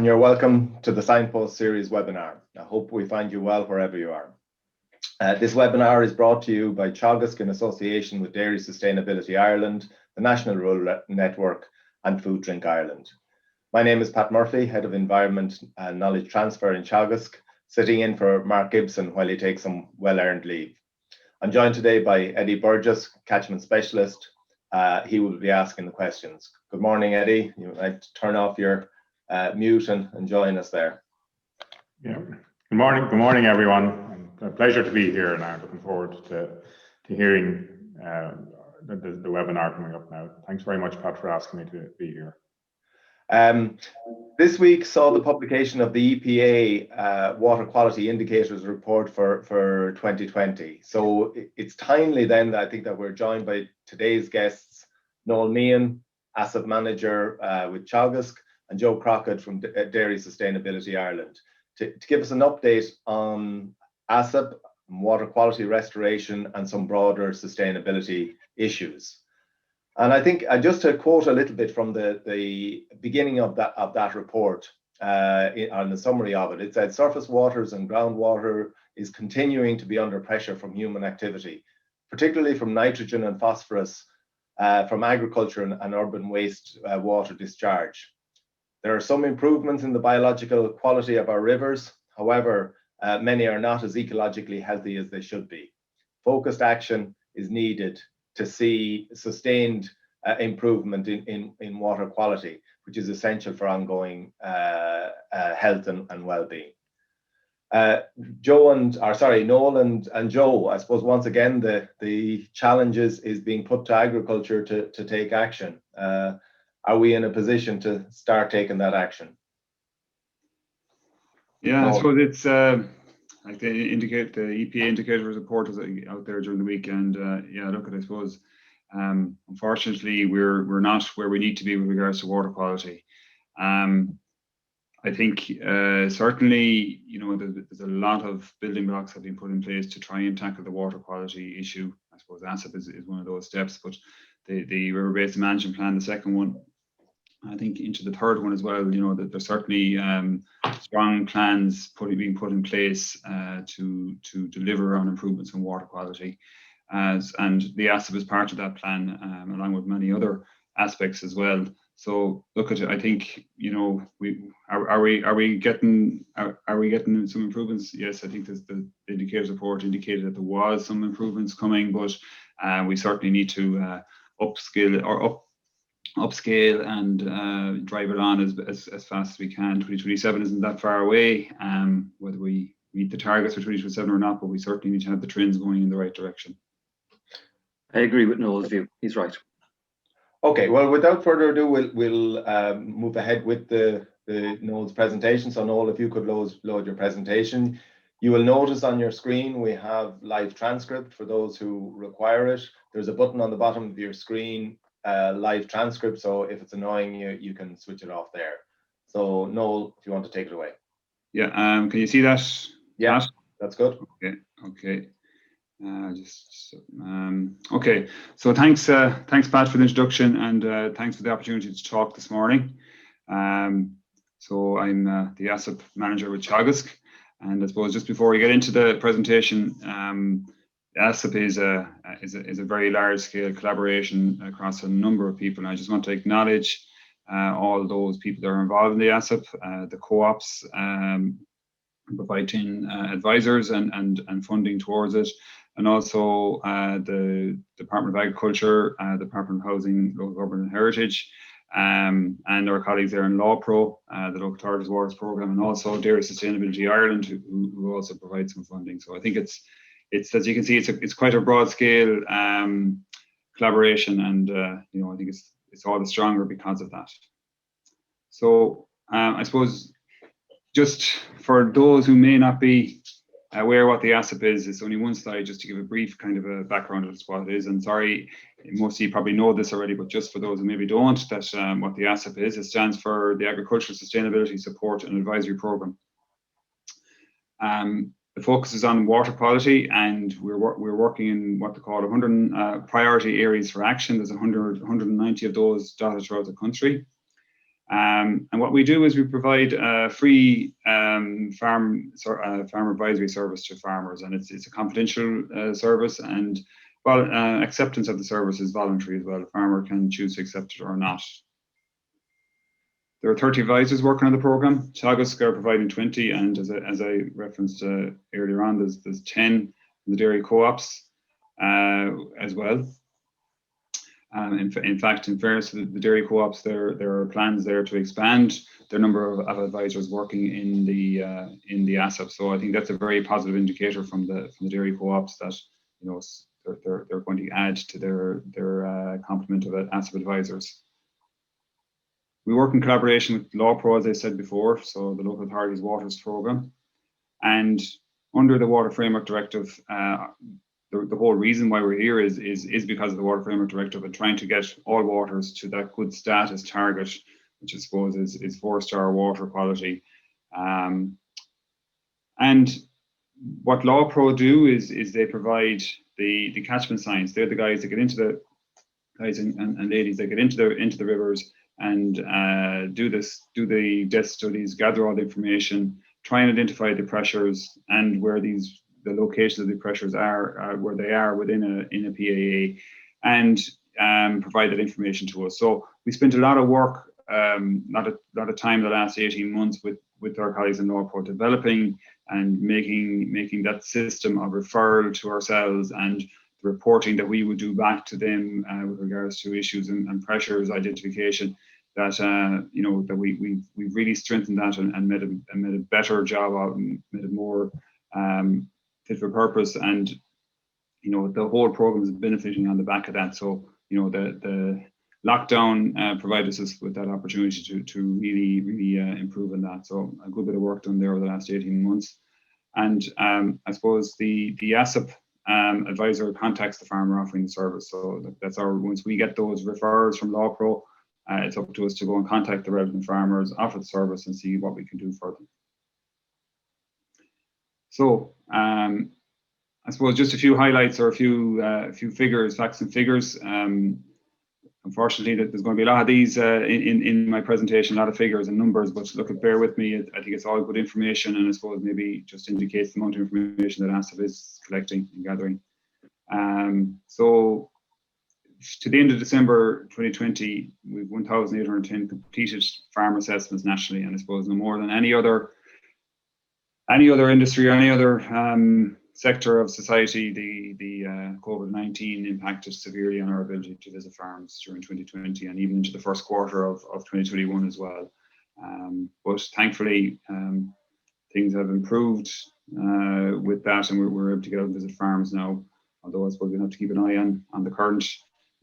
and you're welcome to the Signpost Series webinar. I hope we find you well wherever you are. This webinar is brought to you by Teagasc in association with Dairy Sustainability Ireland, the National Rural Network and Food Drink Ireland. My name is Pat Murphy, Head of Environment and Knowledge Transfer in Teagasc, sitting in for Mark Gibson while he takes some well-earned leave. I'm joined today by Eddie Burgess, Catchment Specialist. He will be asking the questions. Good morning, Eddie. You would like to turn off your mute and join us there. Yeah. Good morning, everyone. A pleasure to be here, and I'm looking forward to hearing the webinar coming up now. Thanks very much, Pat, for asking me to be here. This week saw the publication of the EPA Water Quality Indicators Report for 2020. So it's timely then that I think that we're joined by today's guests, Noel Meehan, ASSAP Manager with Teagasc, and Joe Crockett from Dairy Sustainability Ireland, to give us an update on ASSAP, water quality restoration, and some broader sustainability issues. And I think just to quote a little bit from the beginning of that report, on the summary of it, it said surface waters and groundwater is continuing to be under pressure from human activity, particularly from nitrogen and phosphorus from agriculture and urban waste water discharge. There are some improvements in the biological quality of our rivers. However, many are not as ecologically healthy as they should be. Focused action is needed to see sustained improvement in water quality, which is essential for ongoing health and well-being. Noel and Joe, I suppose once again the challenges is being put to agriculture to take action. Are we in a position to start taking that action? Yeah, I suppose it's like the EPA indicators report was out there during the weekend. Yeah, look at, I suppose, unfortunately, we're not where we need to be with regards to water quality. I think certainly, you know, there's a lot of building blocks that have been put in place to try and tackle the water quality issue. I suppose ASSAP is one of those steps, but the river-based management plan, the second one, I think into the third one as well, you know, that there's certainly strong plans being put in place to deliver on improvements in water quality. And the ASSAP is part of that plan, along with many other aspects as well. So look at it, I think, you know, are we getting some improvements? Yes, I think the indicators report indicated that there was some improvements coming, but we certainly need to upscale and drive it on as fast as we can. 2027 isn't that far away, whether we meet the targets for 2027 or not, but we certainly need to have the trends going in the right direction. I agree with Noel's view. He's right. Okay, well, without further ado, we'll move ahead with the Noel's presentation. So Noel, if you could load your presentation. You will notice on your screen we have live transcript for those who require it. There's a button on the bottom of your screen, live transcript, so if it's annoying you can switch it off there. So Noel, if you want to take it away. Yeah, can you see that? Yeah, that's good. Okay. Okay, so thanks Pat for the introduction, and thanks for the opportunity to talk this morning. So I'm the ASSAP Manager with Teagasc, and I suppose just before we get into the presentation, ASSAP is a very large-scale collaboration across a number of people, and I just want to acknowledge all those people that are involved in the ASSAP, the co-ops, providing advisors and funding towards it, and also the Department of Agriculture, Department of Housing, Local Government and Heritage, and our colleagues there in LawPro, the Local Authorities Waters Programme, and also Dairy Sustainability Ireland, who also provide some funding. So I think it's as you can see, it's quite a broad scale collaboration, and you know, I think it's all the stronger because of that. So I suppose just for those who may not be aware what the ASSAP is, it's only one slide just to give a brief kind of a background of what it is. And sorry, most of you probably know this already, but just for those who maybe don't, that what the ASSAP is, it stands for the Agricultural Sustainability Support and Advisory Programme. The focus is on water quality, and we're working in what they call 100 priority areas for action. There's 190 of those dotted throughout the country. And what we do is we provide a free farm advisory service to farmers, and it's a confidential service, and acceptance of the service is voluntary as well. A farmer can choose to accept it or not. There are 30 advisors working on the programme. Teagasc are providing 20, and as I referenced earlier on, there's 10 in the dairy co-ops as well. In fact, in fairness to the dairy co-ops, there are plans there to expand their number of advisors working in the ASSAP. So I think that's a very positive indicator from the dairy co-ops that they're going to add to their complement of ASSAP advisors. We work in collaboration with LawPro, as I said before, so the Local Authorities Waters Programme, and under the Water Framework Directive. The whole reason why we're here is because of the Water Framework Directive and trying to get all waters to that good status target, which I suppose is 4-star water quality. And what LawPro do is they provide the catchment science. They're the guys that get into the guys and ladies that get into the rivers and do the depth studies, gather all the information, try and identify the pressures and where the locations of the pressures are where they are within a PAA, and provide that information to us. So we spent a lot of work, a lot of time the last 18 months with our colleagues in LawPro developing and making that system of referral to ourselves and the reporting that we would do back to them with regards to issues and pressures identification. That that we've really strengthened that and made a better job of, made it more fit for purpose, and the whole program is benefiting on the back of that. So the lockdown provided us with that opportunity to really improve on that. So a good bit of work done there over the last 18 months. And I suppose the ASSAP advisor contacts the farmer offering the service. So that's once we get those referrals from LawPro, it's up to us to go and contact the relevant farmers, offer the service, and see what we can do for them. So I suppose just a few highlights or a few figures, facts and figures. Unfortunately, there's going to be a lot of these in my presentation, a lot of figures and numbers, but look, bear with me. I think it's all good information, and I suppose maybe just indicates the amount of information that ASSAP is collecting and gathering. So to the end of December 2020, we've 1,810 completed farm assessments nationally, and I suppose no more than any other industry or any other sector of society, the COVID-19 impacted severely on our ability to visit farms during 2020 and even into the first quarter of 2021 as well. But thankfully, things have improved with that, and we're able to get out and visit farms now, although I suppose we have to keep an eye on the current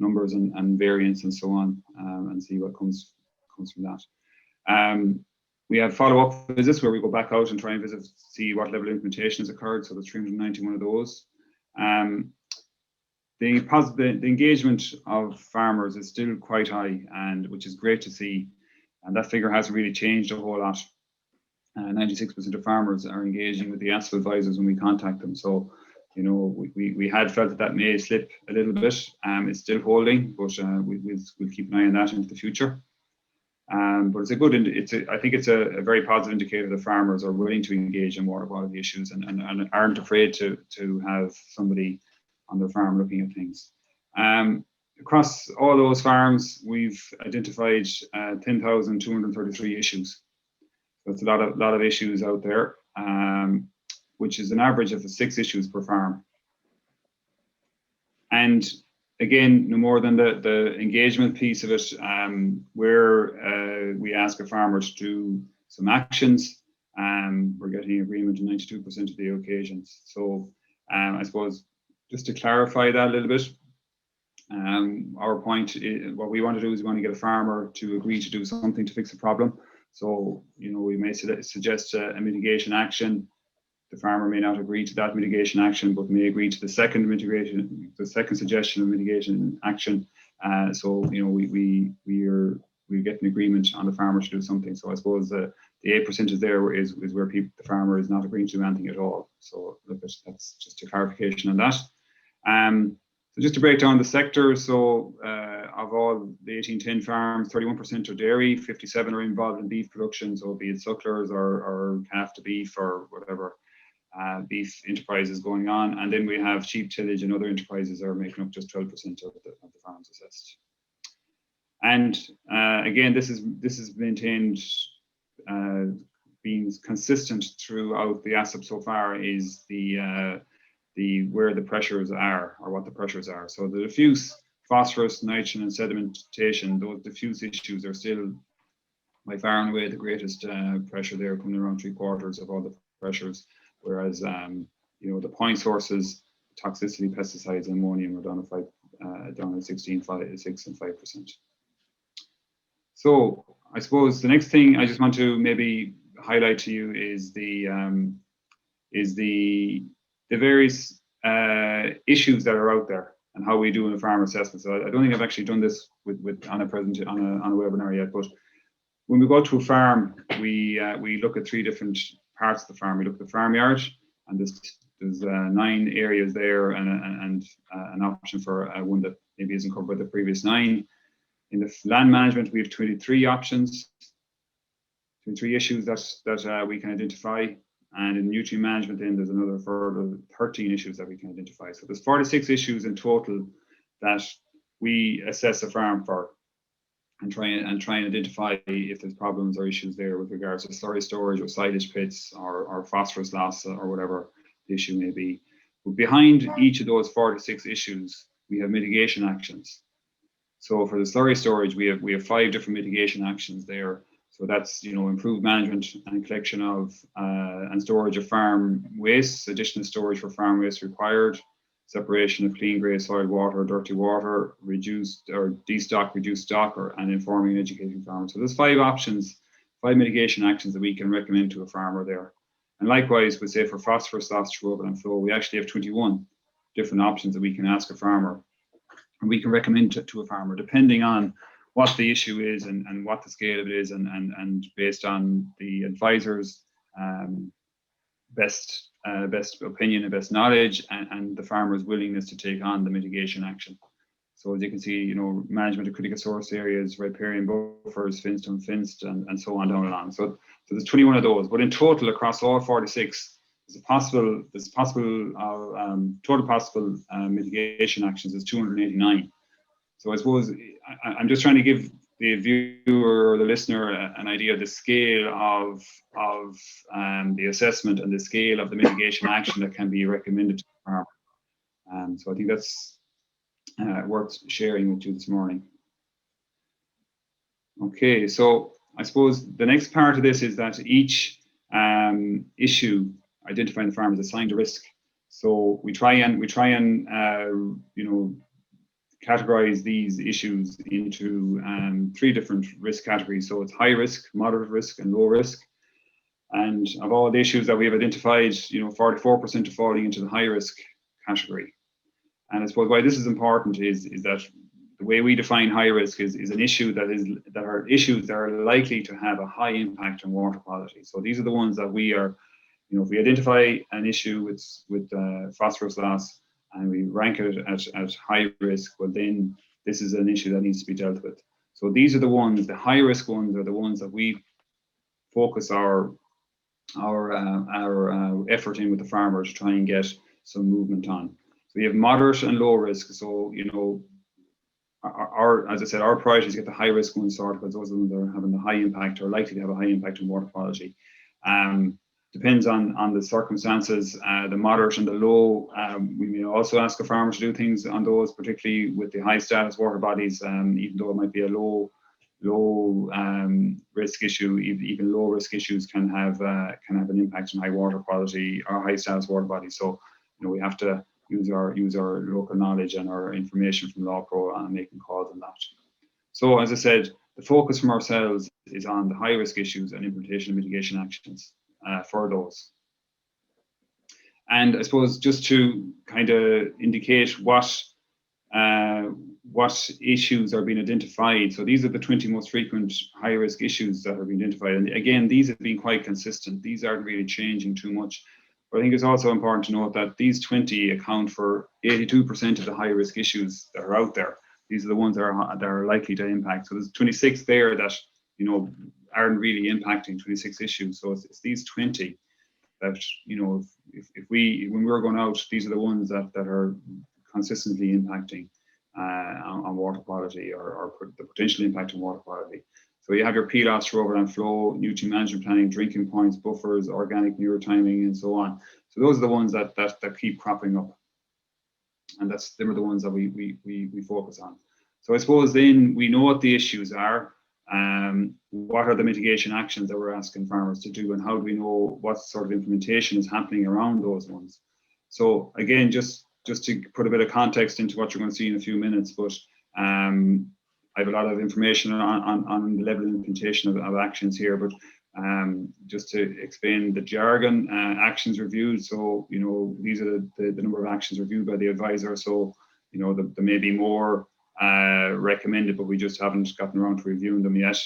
numbers and variants and so on, and see what comes from that. We have follow-up visits where we go back out and try and visit, see what level of implementation has occurred. So there's 391 of those. The engagement of farmers is still quite high, and which is great to see. And that figure hasn't really changed a whole lot. 96% of farmers are engaging with the ASSAP advisors when we contact them. So, we had felt that may slip a little bit. It's still holding, but we'll keep an eye on that into the future. But it's I think it's a very positive indicator that farmers are willing to engage in water quality issues and aren't afraid to have somebody on their farm looking at things. Across all those farms, we've identified 10,233 issues. So it's a lot of issues out there, which is an average of 6 issues per farm. And again, no more than the engagement piece of it, where we ask a farmer to do some actions, we're getting agreement on 92% of the occasions. So I suppose just to clarify that a little bit, our point is, what we want to do is we want to get a farmer to agree to do something to fix a problem. So, we may suggest a mitigation action. The farmer may not agree to that mitigation action, but may agree to the second suggestion of mitigation action. So, we get an agreement on the farmer to do something. So I suppose the 8% is there is where the farmer is not agreeing to do anything at all. So look, that's just a clarification on that. So just to break down the sector, so of all the 1810 farms, 31% are dairy, 57 are involved in beef production, so be it sucklers or calf to beef or whatever beef enterprises going on. And then we have sheep tillage and other enterprises are making up just 12% of the farms assessed. And again, this is maintained, being consistent throughout the ASSAP so far, is the where the pressures are, or what the pressures are. So the diffuse phosphorus, nitrogen and sedimentation, those diffuse issues are still by far and away the greatest pressure there, coming around 3/4 of all the pressures. Whereas the point sources, toxicity, pesticides, and ammonium are down at 16, 6 and 5%. So I suppose the next thing I just want to maybe highlight to you is the various issues that are out there and how we do in a farm assessment. So I don't think I've actually done this on a webinar yet, but when we go to a farm, we look at 3 different parts of the farm. We look at the farmyard, and there's 9 areas there, and an option for one that maybe isn't covered by the previous 9. In the land management, we have 23 options, 23 issues that we can identify. And in nutrient management, then there's another further 13 issues that we can identify. So there's 46 issues in total that we assess a farm for, and try and identify if there's problems or issues there with regards to slurry storage or silage pits or phosphorus loss or whatever the issue may be. But behind each of those 46 issues, we have mitigation actions. So for the slurry storage, we have 5 different mitigation actions there. So that's, improved management and collection of and storage of farm wastes, additional storage for farm waste required, separation of clean grey soil water, dirty water, reduced or destock, reduced stock, and informing and educating farmers. So there's 5 options, 5 mitigation actions that we can recommend to a farmer there. And likewise, we say for phosphorus loss through rubble and flow, we actually have 21 different options that we can ask a farmer, and we can recommend to a farmer depending on what the issue is and what the scale of it is, and based on the advisor's best opinion and best knowledge, and the farmer's willingness to take on the mitigation action. So as you can see, management of critical source areas, riparian buffers, fenced, unfenced, and so on down the line. So there's 21 of those, but in total across all 46, total possible mitigation actions is 289. So I suppose I'm just trying to give the viewer or the listener an idea of the scale of the assessment and the scale of the mitigation action that can be recommended to the farmer. So I think that's worth sharing with you this morning. Okay, so I suppose the next part of this is that each issue identifying the farmer is assigned a risk. So we try and categorize these issues into 3 different risk categories. So it's high risk, moderate risk, and low risk. And of all the issues that we have identified, 44% are falling into the high risk category. And I suppose why this is important is that the way we define high risk is an issue that are issues that are likely to have a high impact on water quality. So these are the ones that we are, if we identify an issue with phosphorus loss, and we rank it at high risk, well then this is an issue that needs to be dealt with. So these are the ones, the high risk ones are the ones that we focus our effort in with the farmer to try and get some movement on. So we have moderate and low risk. So as I said, our priority is to get the high risk ones sorted, because those are the ones that are having the high impact or likely to have a high impact on water quality. Depends on the circumstances. The moderate and the low, we may also ask a farmer to do things on those, particularly with the high status water bodies, even though it might be a low risk issue. Even low risk issues can have an impact on high water quality or high status water bodies. So we have to use our local knowledge and our information from LawPro and making calls on that. So as I said, the focus from ourselves is on the high risk issues and implementation of mitigation actions for those. And I suppose just to kind of indicate what issues are being identified. So these are the 20 most frequent high risk issues that have been identified. And again, these have been quite consistent. These aren't really changing too much. But I think it's also important to note that these 20 account for 82% of the high risk issues that are out there. These are the ones that are likely to impact. So there's 26 there that, you know, aren't really impacting, 26 issues. So it's these 20 that, you know, when we're going out, these are the ones that are consistently impacting on water quality, or the potential impact on water quality. So you have your PLOS, overland flow, nutrient management planning, drinking points, buffers, organic manure timing, and so on. So those are the ones that keep cropping up, and them are the ones that we focus on. So I suppose then we know what the issues are. What are the mitigation actions that we're asking farmers to do, and how do we know what sort of implementation is happening around those ones? So again, just to put a bit of context into what you're going to see in a few minutes, but I have a lot of information on the level of implementation of actions here, but just to explain the jargon, actions reviewed. So, you know, these are the number of actions reviewed by the advisor. So, you know, there may be more recommended, but we just haven't gotten around to reviewing them yet.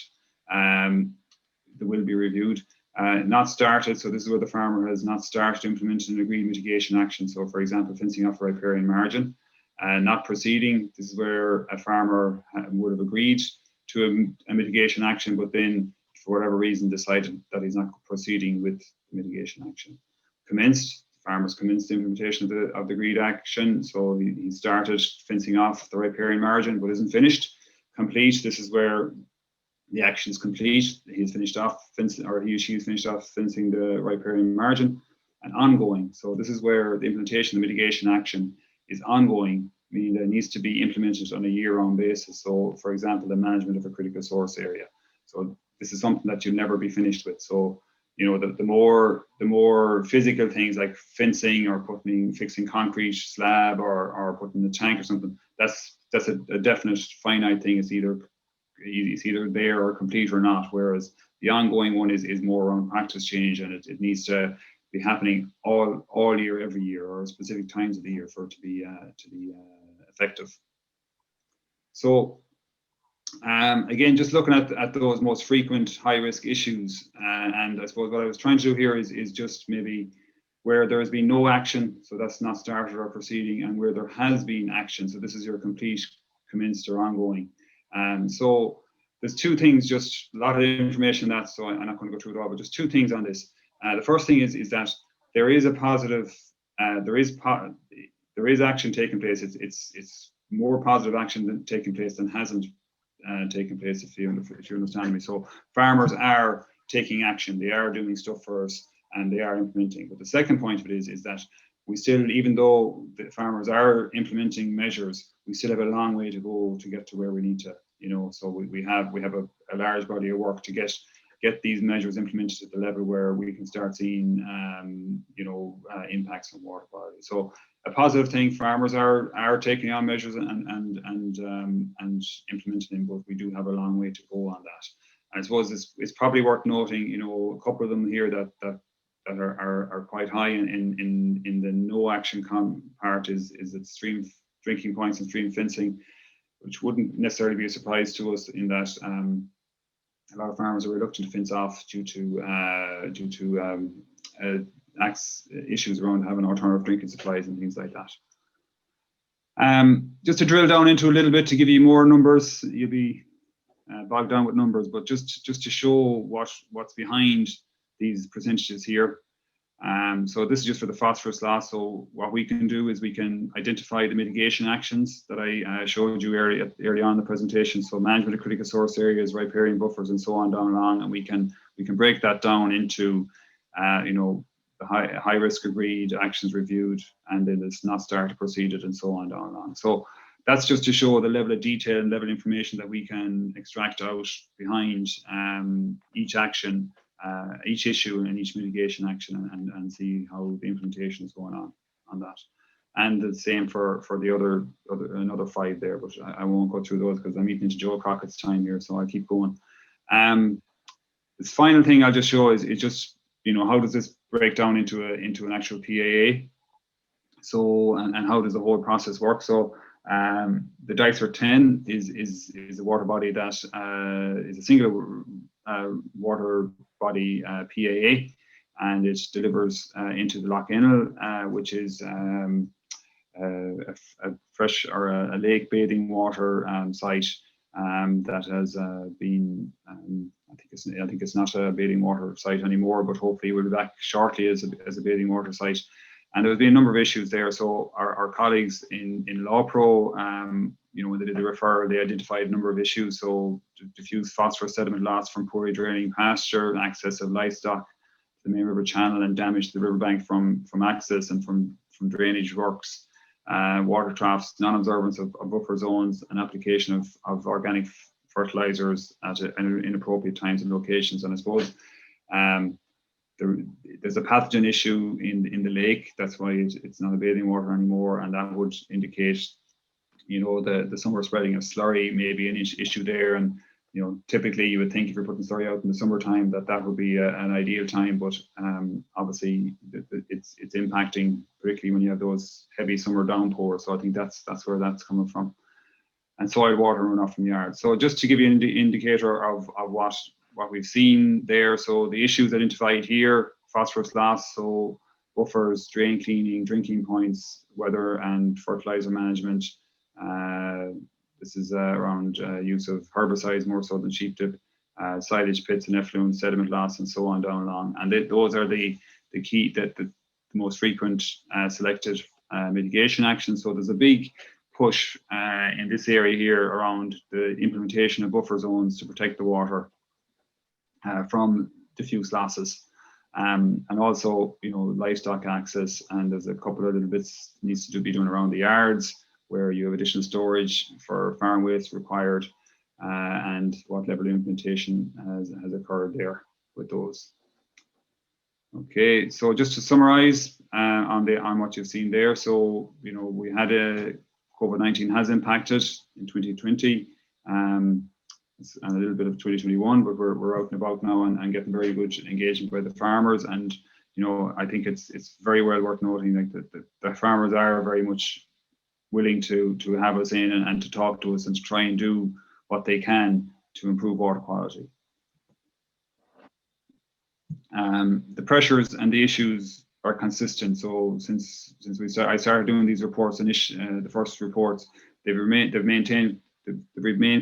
They will be reviewed. Not started, so this is where the farmer has not started implementing an agreed mitigation action. So, for example, fencing off a riparian margin. Not proceeding, this is where a farmer would have agreed to a mitigation action, but then for whatever reason decided that he's not proceeding with the mitigation action. Commenced, farmers commenced the implementation of the agreed action. So he started fencing off the riparian margin, but isn't finished. Complete, this is where the action is complete. He's finished off fencing, or he or she has finished off fencing the riparian margin. And ongoing, so this is where the implementation of the mitigation action is ongoing, meaning that it needs to be implemented on a year-round basis. So, for example, the management of a critical source area. So this is something that you'll never be finished with. So, you know, the more physical things like fencing or fixing concrete slab or putting a tank or something, that's a definite finite thing. It's either there or complete or not. Whereas the ongoing one is more around practice change, and it needs to be happening all year, every year, or specific times of the year for it to be effective. So again, just looking at those most frequent high-risk issues, and I suppose what I was trying to do here is just maybe where there has been no action, so that's not started or proceeding, and where there has been action, so this is your complete, commenced, or ongoing. So there's two things, just a lot of information on that, so I'm not going to go through it all, but just two things on this. The first thing is that there is a positive, there is action taking place. It's more positive action taking place than hasn't taken place, if you understand me. So farmers are taking action. They are doing stuff for us, and they are implementing. But the second point of it is that we still, even though the farmers are implementing measures, we still have a long way to go to get to where we need to. You know, so we have a large body of work to get these measures implemented at the level where we can start seeing, impacts on water quality. So a positive thing, farmers are taking on measures and implementing them, but we do have a long way to go on that. And I suppose it's probably worth noting, you know, a couple of them here that are quite high in the no action part is that stream drinking points and stream fencing, which wouldn't necessarily be a surprise to us in that a lot of farmers are reluctant to fence off due to issues around having alternative drinking supplies and things like that. Just to drill down into a little bit to give you more numbers, you'll be bogged down with numbers, but just to show what's behind these percentages here. So this is just for the phosphorus loss. So what we can do is we can identify the mitigation actions that I showed you early on in the presentation. So management of critical source areas, riparian buffers, and so on down along, and we can break that down into the high risk agreed, actions reviewed, and then it's not started, proceeded, and so on down along. So that's just to show the level of detail and level of information that we can extract out behind each action, each issue and each mitigation action, and see how the implementation is going on that. And the same for the another 5 there, but I won't go through those because I'm eating into Joe Crockett's time here, so I'll keep going. This final thing I'll just show is just, how does this break down into an actual PAA? So, and how does the whole process work? So the DICER 10 is a water body that is a single water body PAA, and it delivers into the Lough Ennel, which is fresh or a lake bathing water site that has been. I think it's not a bathing water site anymore, but hopefully we'll be back shortly as a bathing water site. And there's been a number of issues there. So our colleagues in Law Pro, when they did the referral, they identified a number of issues. So diffuse phosphorus sediment loss from poorly draining pasture, access of livestock to the main river channel, and damage to the riverbank from access and from drainage works, water troughs, non-observance of buffer zones, and application of organic fertilizers at inappropriate times and locations. And I suppose there's a pathogen issue in the lake. That's why it's not a bathing water anymore, and that would indicate, the summer spreading of slurry may be an issue there. And typically you would think if you're putting slurry out in the summertime that would be an ideal time, but obviously it's impacting, particularly when you have those heavy summer downpours. So I think that's where that's coming from. And soil water runoff from yards. So just to give you an indicator of what we've seen there. So the issues identified here: phosphorus loss, so buffers, drain cleaning, drinking points, weather and fertilizer management. This is around use of herbicides more so than sheep dip, silage pits and effluent, sediment loss, and so on down along. And those are the key, the most frequent selected mitigation actions. So there's a big push in this area here around the implementation of buffer zones to protect the water from diffuse losses, and also livestock access. And there's a couple of little bits needs to be done around the yards where you have additional storage for farm waste required, and what level of implementation has occurred there with those. Okay, so just to summarize on what you've seen there. So we had COVID-19 has impacted in 2020 and a little bit of 2021, but we're out and about now and getting very good engagement by the farmers. And I think it's very well worth noting that the farmers are very much willing to have us in and to talk to us and to try and do what they can to improve water quality. The pressures and the issues are consistent. So since I started doing these reports, the first reports, they've remained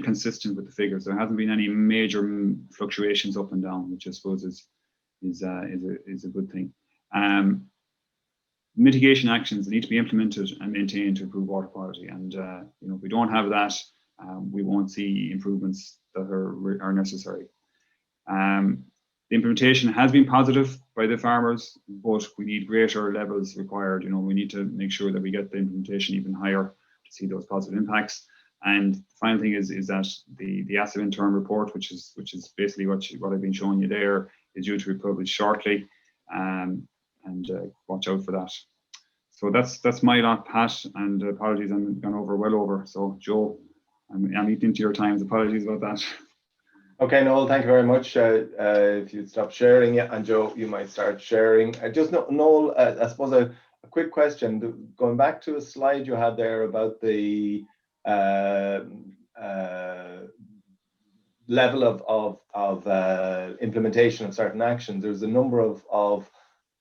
consistent with the figures. There hasn't been any major fluctuations up and down, which I suppose is a good thing. Mitigation actions need to be implemented and maintained to improve water quality. And if we don't have that, we won't see improvements that are necessary. The implementation has been positive by the farmers, but we need greater levels required. We need to make sure that we get the implementation even higher to see those positive impacts. And the final thing is that the ASSAP interim report, which is basically what I've been showing you there, is due to be published shortly, and watch out for that. So that's my lot, Pat, and apologies, I'm gone well over. So Joe, I'm eating into your times. Apologies about that. Okay, Noel, thank you very much. If you'd stop sharing, and Joe, you might start sharing. Just Noel, I suppose a quick question. Going back to a slide you had there about the level of implementation of certain actions. There's a number of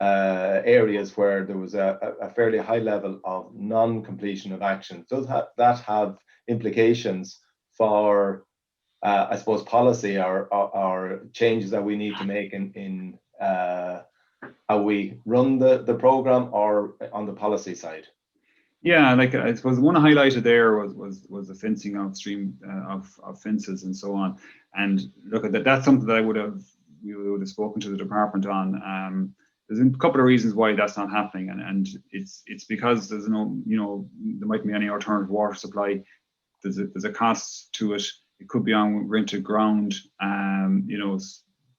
areas where there was a fairly high level of non-completion of actions. Does that have implications for I suppose policy or changes that we need to make in how we run the program or on the policy side? Yeah, like I suppose the one I highlighted there was the fencing upstream of fences and so on. And look at that, that's something that we would have spoken to the department on. There's a couple of reasons why that's not happening, and it's because there's there might be any alternative water supply. There's a cost to it. It could be on rented ground,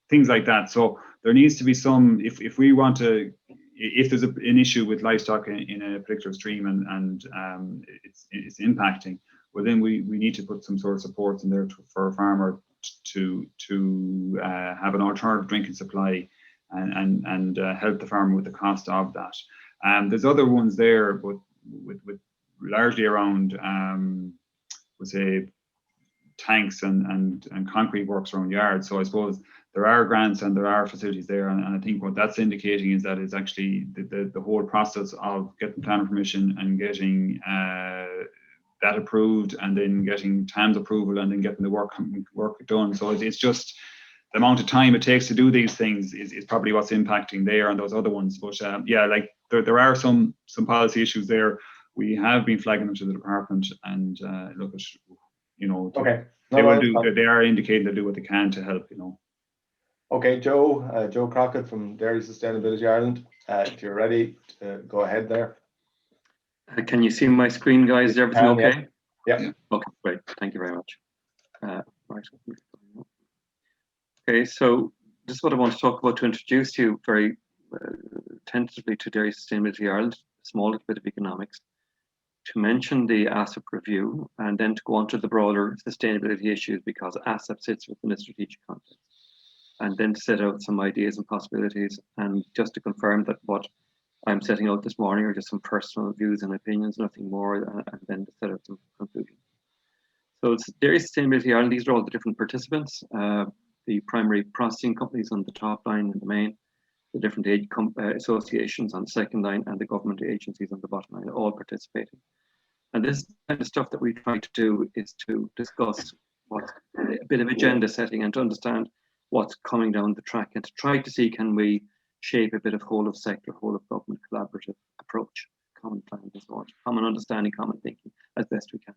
things like that. So there needs to be some, if we want to, if there's an issue with livestock in a particular stream and it's impacting, well then we need to put some sort of supports in there for a farmer to have an alternative drinking supply and help the farmer with the cost of that. There's other ones there, but with largely around, we'll say, tanks and concrete works around yards. So I suppose there are grants and there are facilities there, and I think what that's indicating is that it's actually the whole process of getting planning permission and getting that approved, and then getting TAM's approval, and then getting the work done. So it's just the amount of time it takes to do these things is probably what's impacting there and those other ones. But yeah, like there are some policy issues there. We have been flagging them to the department, and look at, you know, Okay. they will do. They are indicating they'll do what they can to help, you know. Okay, Joe Crockett from Dairy Sustainability Ireland. If you're ready, go ahead there. Can you see my screen, guys? Is everything okay? Yeah. Okay, great. Thank you very much. Right. Okay, so this is what I want to talk about to introduce you very tentatively to Dairy Sustainability Ireland, a small little bit of economics, to mention the ASSAP review, and then to go on to the broader sustainability issues, because ASSAP sits within a strategic context, and then to set out some ideas and possibilities, and just to confirm that what I'm setting out this morning are just some personal views and opinions, nothing more, and then to set out some conclusions. So it's Dairy Sustainability Ireland. These are all the different participants, the primary processing companies on the top line and the main, the different aid associations on the second line, and the government agencies on the bottom line, all participating. And this kind of stuff that we try to do is to discuss what's a bit of agenda setting, and to understand what's coming down the track, and to try to see, can we shape a bit of whole of sector, whole of government collaborative approach, common plans and so on, common understanding, common thinking as best we can.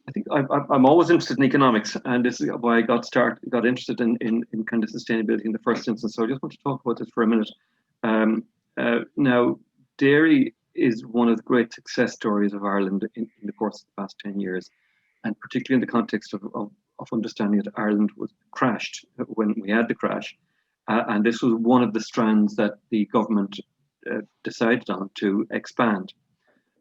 I think I'm always interested in economics, and this is why I got interested in kind of sustainability in the first instance. So I just want to talk about this for a minute. Now, dairy is one of the great success stories of Ireland in the course of the past 10 years, and particularly in the context of understanding that Ireland was crashed when we had the crash. And this was one of the strands that the government decided on to expand.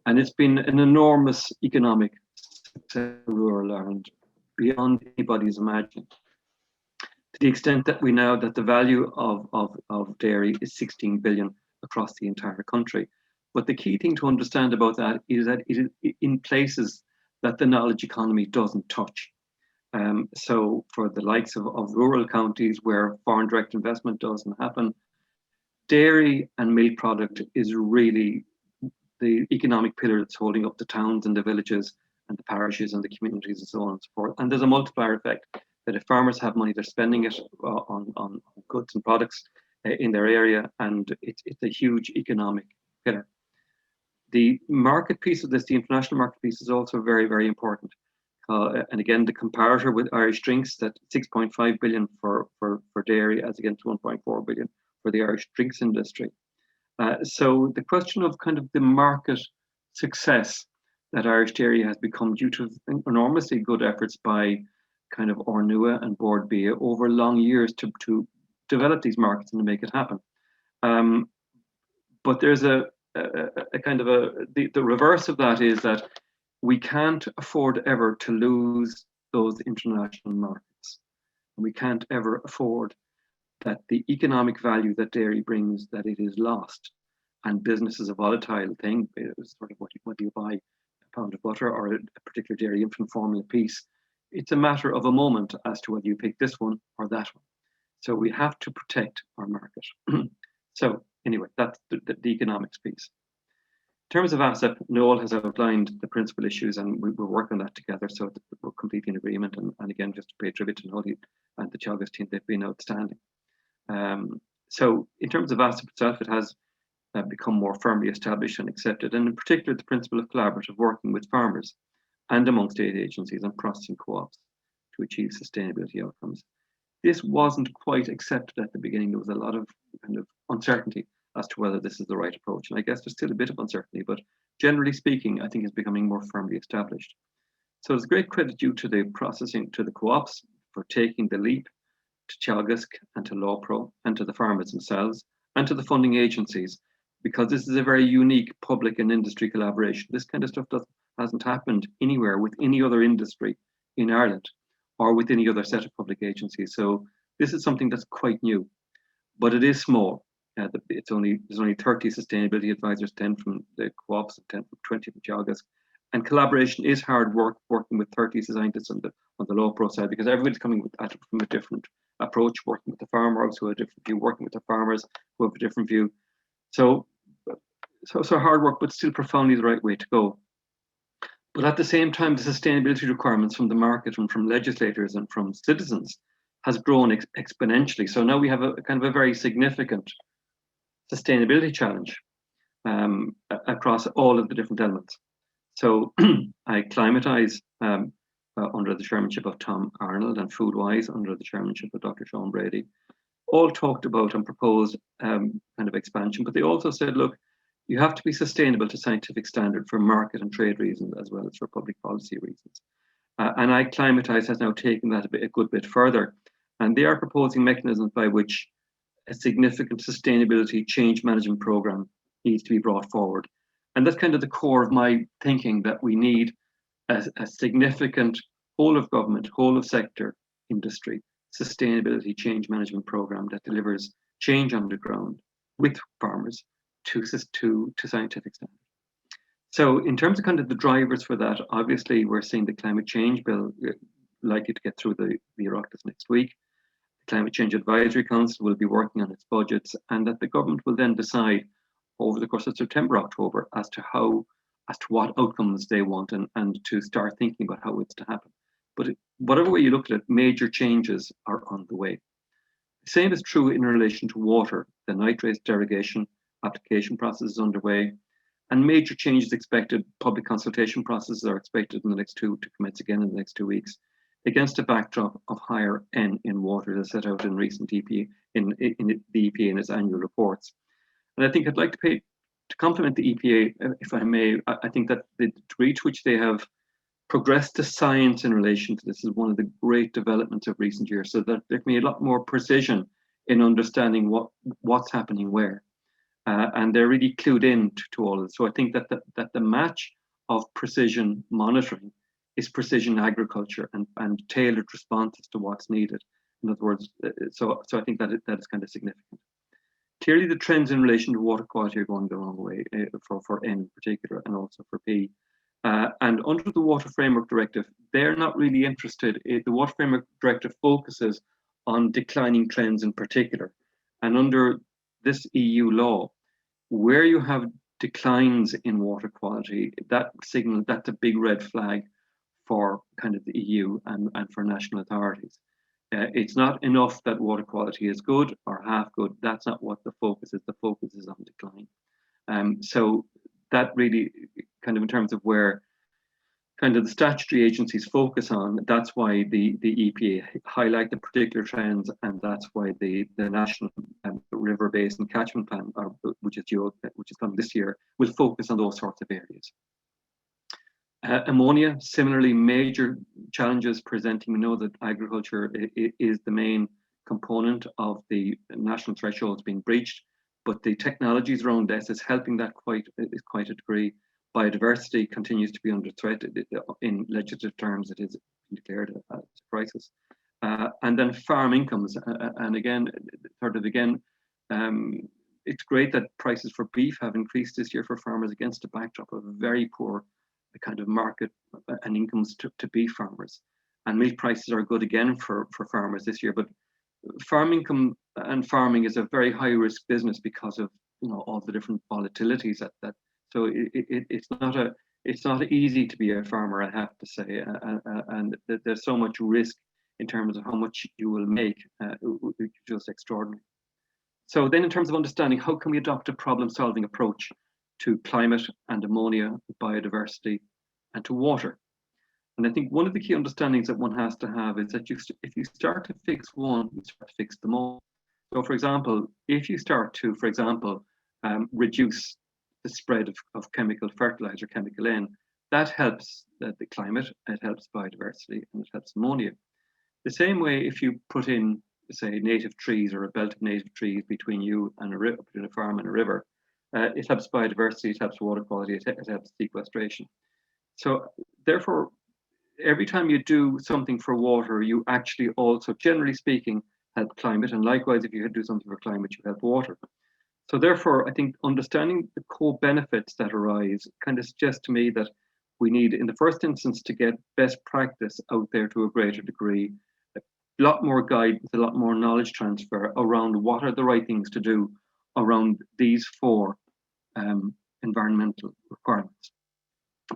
And it's been an enormous economic success in rural Ireland, beyond anybody's imagining. To the extent that we know that the value of dairy is 16 billion across the entire country. But the key thing to understand about that is it is in places that the knowledge economy doesn't touch. So for the likes of rural counties where foreign direct investment doesn't happen, dairy and milk product is really the economic pillar that's holding up the towns and the villages and the parishes and the communities and so on and so forth. And there's a multiplier effect that if farmers have money, they're spending it on goods and products in their area, and it's a huge economic pillar. The market piece of this, the international market piece, is also very, very important. And again, the comparator with Irish drinks, that 6.5 billion for dairy as against 1.4 billion for the Irish drinks industry. So the question of kind of the market success that Irish dairy has become due to enormously good efforts by kind of Ornua and Board Bia over long years to develop these markets and to make it happen. But there's a kind of the reverse of that is that we can't afford ever to lose those international markets. We can't ever afford that the economic value that dairy brings, that it is lost. And business is a volatile thing. It's sort of what you buy, a pound of butter or a particular dairy infant formula piece. It's a matter of a moment as to whether you pick this one or that one. So we have to protect our market. So anyway, that's the economics piece. In terms of ASSAP, Noel has outlined the principal issues, and we're working on that together, so we're completely in agreement. And again, just to pay tribute to Noel and the Teagasc team, they've been outstanding. So in terms of ASSAP itself, it has become more firmly established and accepted, and in particular, the principle of collaborative working with farmers and among state agencies and processing co-ops to achieve sustainability outcomes. This wasn't quite accepted at the beginning. There was a lot of kind of uncertainty as to whether this is the right approach. And I guess there's still a bit of uncertainty, but generally speaking, I think it's becoming more firmly established. So there's great credit due to the processing, to the co-ops for taking the leap, to Teagasc and to LawPro and to the farmers themselves and to the funding agencies, because this is a very unique public and industry collaboration. This kind of stuff hasn't happened anywhere with any other industry in Ireland or with any other set of public agencies. So this is something that's quite new, but it is small. There's only 30 sustainability advisors, 10 from the co-ops, 10 from 20 from Teagasc, And collaboration is hard work, working with 30 scientists on the law pro side, because everybody's coming at it from a different approach, working with the farmers who have a different view, working with the farmers who have a different view. So hard work, but still profoundly the right way to go. But at the same time, the sustainability requirements from the market and from legislators and from citizens has grown exponentially. So now we have a kind of a very significant sustainability challenge across all of the different elements. So I Climatize under the chairmanship of Tom Arnold, and Foodwise under the chairmanship of Dr. Sean Brady, all talked about and proposed kind of expansion, but they also said, look, you have to be sustainable to scientific standard for market and trade reasons, as well as for public policy reasons. And I Climatize has now taken that a good bit further, and they are proposing mechanisms by which a significant sustainability change management program needs to be brought forward. And that's kind of the core of my thinking, that we need a significant whole of government, whole of sector industry sustainability change management program that delivers change on the ground with farmers to scientific standard. So in terms of kind of the drivers for that, obviously we're seeing the climate change bill likely to get through the Oireachtas next week. The Climate Change Advisory Council will be working on its budgets, and that the government will then decide over the course of September, October, as to what outcomes they want, and to start thinking about how it's to happen. But whatever way you look at it, major changes are on the way. The same is true in relation to water. The nitrates derogation application process is underway, and major changes expected. Public consultation processes are expected in the next to commence again in the next 2 weeks, against a backdrop of higher N in water as set out in recent EPA in the EPA in its annual reports. And I think I'd like to compliment the EPA, if I may. I think that the degree to which they have progressed the science in relation to this is one of the great developments of recent years, so that there can be a lot more precision in understanding what's happening where. And they're really clued in to all of this. So I think that the match of precision monitoring is precision agriculture and tailored responses to what's needed. In other words, so I think that is kind of significant. Clearly, the trends in relation to water quality are going the wrong way for N in particular, and also for P. And under the Water Framework Directive, they're not really interested. The Water Framework Directive focuses on declining trends in particular. And under this EU law, where you have declines in water quality, that's a big red flag for kind of the EU and for national authorities. It's not enough that water quality is good or half good. That's not what the focus is. The focus is on decline. So that really kind of in terms of where kind of the statutory agencies focus on, that's why the EPA highlight the particular trends, and that's why the National River Basin Catchment Plan, which is coming this year, will focus on those sorts of areas. Ammonia, similarly, major challenges presenting. We know that agriculture is the main component of the national thresholds being breached, but the technologies around this is helping that quite a degree. Biodiversity continues to be under threat. In legislative terms, it is declared a crisis. And then farm incomes, and again, it's great that prices for beef have increased this year for farmers against a backdrop of very poor kind of market and incomes to beef farmers. And milk prices are good again for farmers this year, but farm income and farming is a very high risk business because of all the different volatilities that so it's not easy to be a farmer, I have to say, and there's so much risk in terms of how much you will make, just extraordinary. So then in terms of understanding, how can we adopt a problem-solving approach to climate and ammonia, biodiversity, and to water? And I think one of the key understandings that one has to have is that if you start to fix one, you start to fix them all. So for example, if you start to, reduce the spread of chemical fertilizer, chemical N, that helps the climate, it helps biodiversity, and it helps ammonia. The same way, if you put in, say, native trees or a belt of native trees between you and a river, between a farm and a river, it helps biodiversity, it helps water quality, it helps sequestration. So therefore, every time you do something for water, you actually also, generally speaking, help climate. And likewise, if you do something for climate, you help water. So therefore, I think understanding the co-benefits that arise kind of suggests to me that We need, in the first instance, to get best practice out there to a greater degree, a lot more guidance, a lot more knowledge transfer around what are the right things to do around these 4 environmental requirements.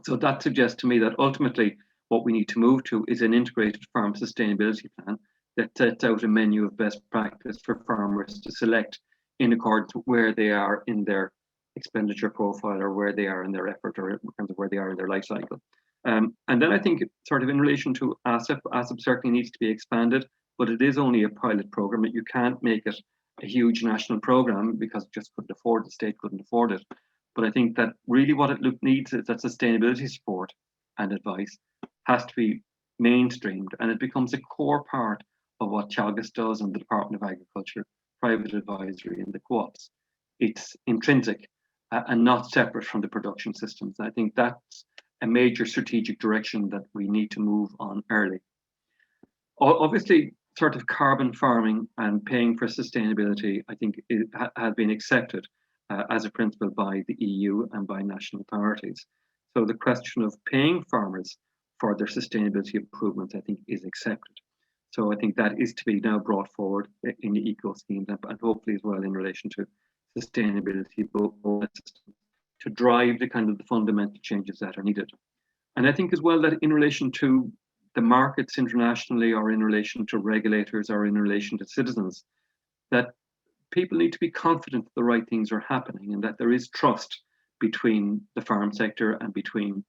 So that suggests to me that ultimately what we need to move to is an integrated farm sustainability plan that sets out a menu of best practice for farmers to select in accordance with where they are in their expenditure profile, or where they are in their effort, or in terms of where they are in their life cycle. And then I think sort of in relation to ASSAP, ASSAP certainly needs to be expanded, but it is only a pilot program. You can't make it a huge national program because it just couldn't afford, the state couldn't afford it. But I think that really what it needs is that sustainability support and advice has to be mainstreamed, and it becomes a core part of what Teagasc does and the Department of Agriculture, private advisory and the co-ops. It's intrinsic and not separate from the production systems. I think that's a major strategic direction that we need to move on early. Obviously, sort of carbon farming and paying for sustainability, I think it has been accepted as a principle by the EU and by national authorities. So the question of paying farmers for their sustainability improvements, I think, is accepted. So I think that is to be now brought forward in the eco schemes, and hopefully as well in relation to sustainability, to drive the kind of the fundamental changes that are needed. And I think as well that in relation to the markets internationally, or in relation to regulators, or in relation to citizens, that people need to be confident that the right things are happening and that there is trust between the farm sector and between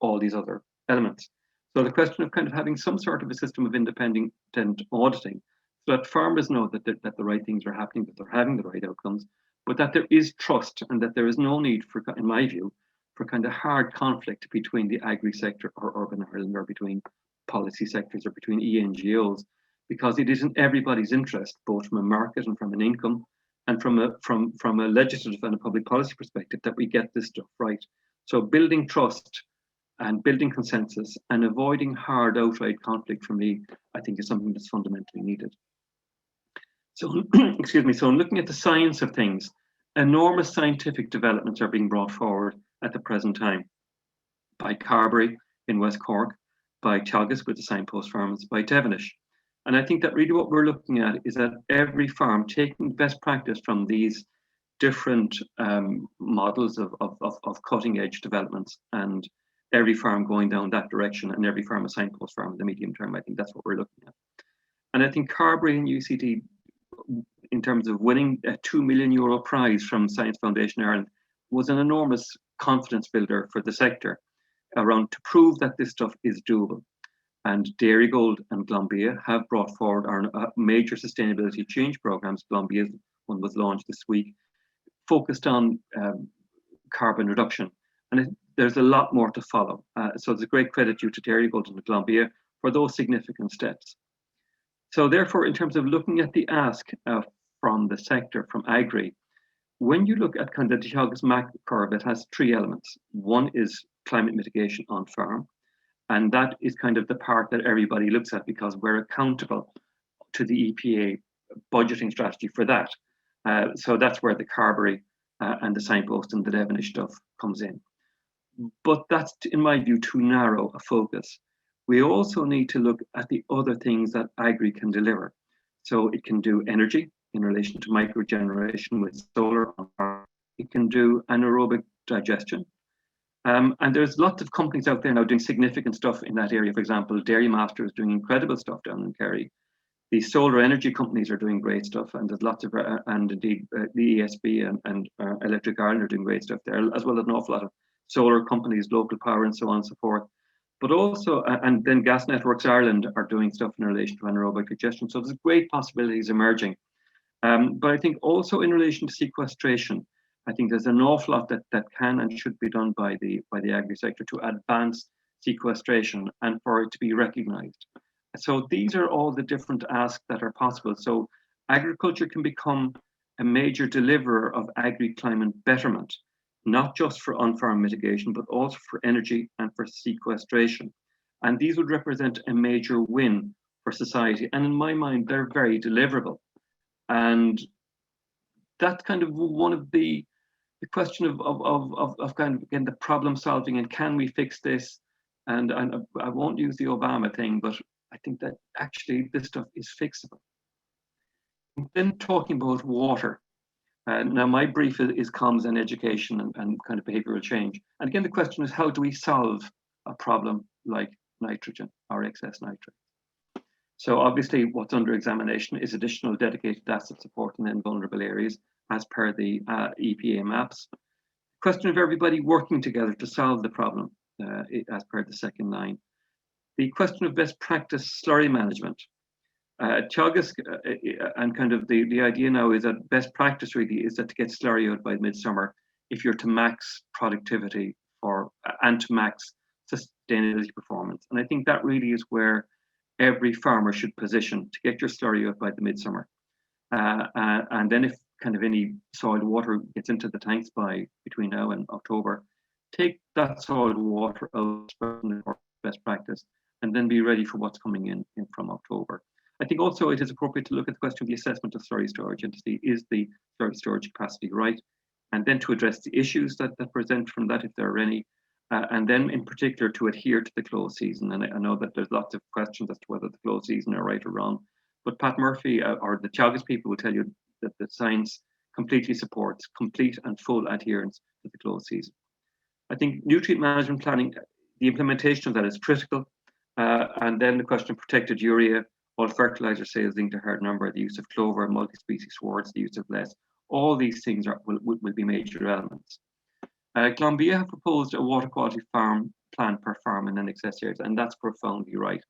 all these other elements. So the question of kind of having some sort of a system of independent auditing, so that farmers know that the right things are happening, that they're having the right outcomes, but that there is trust and that there is no need for, in my view, for kind of hard conflict between the agri sector or urban Ireland, or between policy sectors, or between ENGOs, because it is in everybody's interest, both from a market and from an income and from a legislative and a public policy perspective, that we get this stuff right. So building trust and building consensus and avoiding hard outright conflict, for me, I think is something that's fundamentally needed. So, excuse me, so in looking at the science of things, enormous scientific developments are being brought forward at the present time by Carberry in West Cork, by Teagasc with the Signpost farms, by Devonish. And I think that really what we're looking at is that every farm taking best practice from these different models of cutting edge developments, and every farm going down that direction, and every farm a signpost farm in the medium term. I think that's what we're looking at. And I think Carberry and UCD, in terms of winning a €2 million prize from Science Foundation Ireland, was an enormous confidence builder for the sector around to prove that this stuff is doable. And Dairygold and Glanbia have brought forward our major sustainability change programs. Glanbia's one was launched this week, focused on carbon reduction. And there's a lot more to follow. So it's a great credit due to Dairygold and Glanbia for those significant steps. So therefore, in terms of looking at the ask from the sector, from Agri, when you look at kind of the Teagasc MAC curve, it has 3 elements. One is climate mitigation on farm. And that is kind of the part that everybody looks at, because we're accountable to the EPA budgeting strategy for that. So that's where the Carberry and the Signpost and the Devonish stuff comes in. But that's, in my view, too narrow a focus. We also need to look at the other things that Agri can deliver. So it can do energy in relation to microgeneration with solar. It can do anaerobic digestion. And there's lots of companies out there now doing significant stuff in that area. For example, Dairy Master is doing incredible stuff down in Kerry. The solar energy companies are doing great stuff, and there's lots of, and indeed the ESB and Electric Ireland are doing great stuff there, as well as an awful lot of solar companies, local power, and so on and so forth. But also, and then Gas Networks Ireland are doing stuff in relation to anaerobic digestion. So there's great possibilities emerging. But I think also in relation to sequestration, I think there's an awful lot that can and should be done by the agri sector to advance sequestration and for it to be recognised. So these are all the different asks that are possible. So agriculture can become a major deliverer of agri-climate betterment, not just for on-farm mitigation, but also for energy and for sequestration. And these would represent a major win for society. And in my mind, they're very deliverable. And that's kind of one of the the question of kind of again the problem solving and can we fix this? And I won't use the Obama thing, but I think that actually this stuff is fixable. Then talking about water. Now my brief is comms and education and kind of behavioral change. And again, the question is, how do we solve a problem like nitrogen or excess nitrate? So obviously what's under examination is additional dedicated asset support in then vulnerable areas as per the EPA maps. Question of everybody working together to solve the problem as per the second line. The question of best practice slurry management. Teagasc and kind of the idea now is that best practice really is that to get slurry out by midsummer if you're to max productivity and to max sustainability performance. And I think that really is where every farmer should position to get your slurry out by the midsummer. And then if kind of any soil water gets into the tanks between now and October, take that soil water out for best practice and then be ready for what's coming in from October. I think also it is appropriate to look at the question of the assessment of slurry storage and to see, is the slurry storage capacity right? And then to address the issues that present from that, if there are any, and then in particular to adhere to the close season. And I know that there's lots of questions as to whether the close season are right or wrong, but Pat Murphy or the Teagasc people will tell you that the science completely supports complete and full adherence to the close season. I think nutrient management planning, the implementation of that is critical. And then the question of protected urea, all fertilizer sales linked to hard number, the use of clover, multi-species swards, the use of less, all these things will be major elements. Glanbia have proposed a water quality farm plan per farm in NXS areas, and that's profoundly right.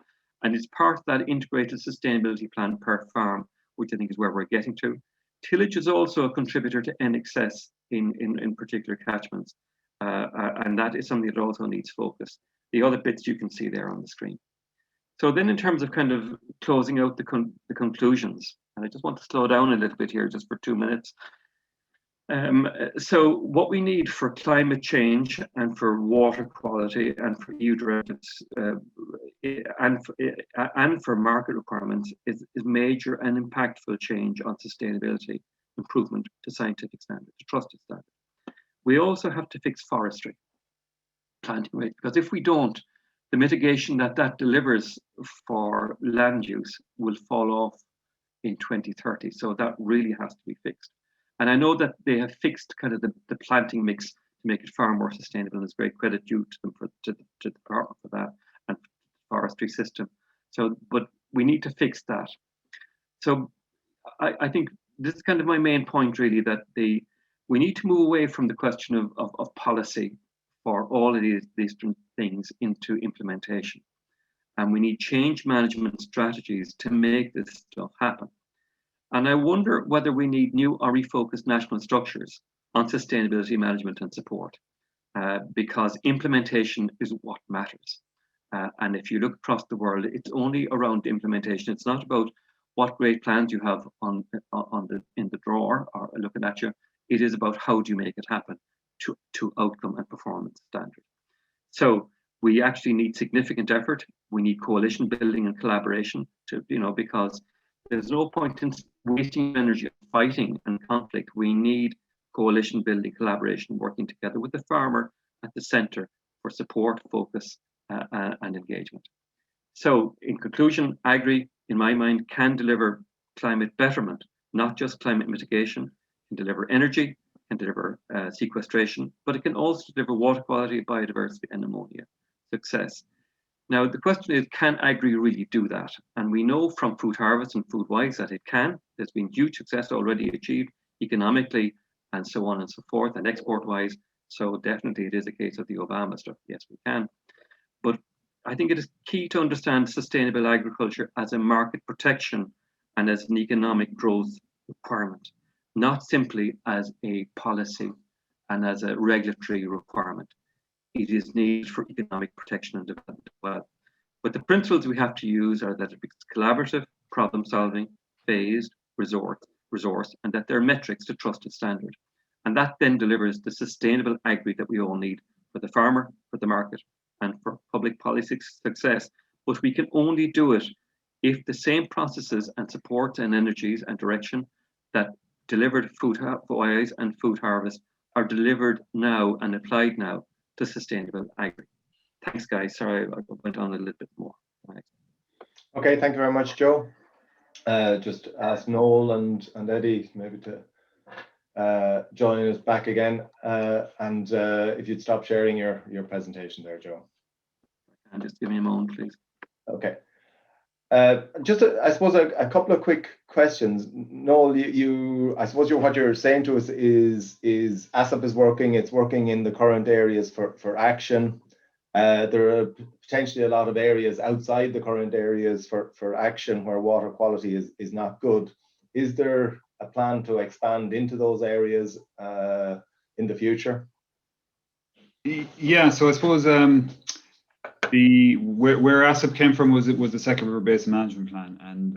And it's part of that integrated sustainability plan per farm, which I think is where we're getting to. Tillage is also a contributor to NXS in particular catchments, and that is something that also needs focus. The other bits you can see there on the screen. So then in terms of kind of closing out the conclusions, and I just want to slow down a little bit here just for 2 minutes. So what we need for climate change and for water quality and for EU directives and for market requirements is major and impactful change on sustainability improvement to scientific standards, to trusted standards. We also have to fix forestry, planting rate, because if we don't, the mitigation that delivers for land use will fall off in 2030. So that really has to be fixed. And I know that they have fixed kind of the planting mix to make it far more sustainable. And there's great credit due to them to the department for that and the forestry system. So, but we need to fix that. So I think this is kind of my main point really, that we need to move away from the question of policy for all of these different things into implementation. And we need change management strategies to make this stuff happen. And I wonder whether we need new or refocused national structures on sustainability management and support, because implementation is what matters. And if you look across the world, it's only around implementation. It's not about what great plans you have in the drawer or looking at you. It is about how do you make it happen to outcome and performance standards. So we actually need significant effort. We need coalition building and collaboration to, because there's no point in wasting energy fighting and conflict. We need coalition building, collaboration, working together with the farmer at the center for support, focus, and engagement. So in conclusion, Agri, in my mind, can deliver climate betterment, not just climate mitigation, can deliver energy, can deliver sequestration, but it can also deliver water quality, biodiversity, and ammonia success. Now, the question is, can Agri really do that? And we know from Food Harvest and FoodWise that it can. There's been huge success already achieved economically and so on and so forth, and export-wise. So definitely it is a case of the Obama stuff. Yes, we can. But I think it is key to understand sustainable agriculture as a market protection and as an economic growth requirement, not simply as a policy and as a regulatory requirement. It is needed for economic protection and development as well. But the principles we have to use are that it's collaborative, problem solving, phased, resource, and that there are metrics to trusted standard. And that then delivers the sustainable agri that we all need for the farmer, for the market, and for public policy success. But we can only do it if the same processes and supports and energies and direction that delivered FoodWise and Food Harvest are delivered now and applied now to sustainable agri. Thanks, guys. Sorry, I went on a little bit more. Right. Okay, thank you very much, Joe. Just ask Noel and Eddie maybe to join us back again. And if you'd stop sharing your presentation there, Joe. And just give me a moment, please. Okay. Just, I suppose, a couple of quick questions. Noel, I suppose what you're saying to us is ASSAP is working. It's working in the current areas for action. There are potentially a lot of areas outside the current areas for action where water quality is not good. Is there a plan to expand into those areas in the future? Yeah, so I suppose where ASSAP came from was the second river basin management plan, and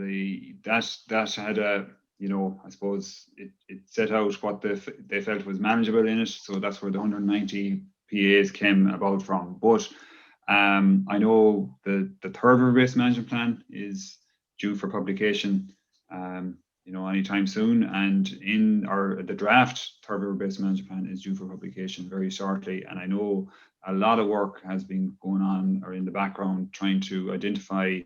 that had a, you know, I suppose it set out what they felt was manageable in it. So that's where the 190 PAs came about from. But I know the third river basin management plan is due for publication, you know, anytime soon, and the draft third river basin management plan is due for publication very shortly. And I know a lot of work has been going on or in the background trying to identify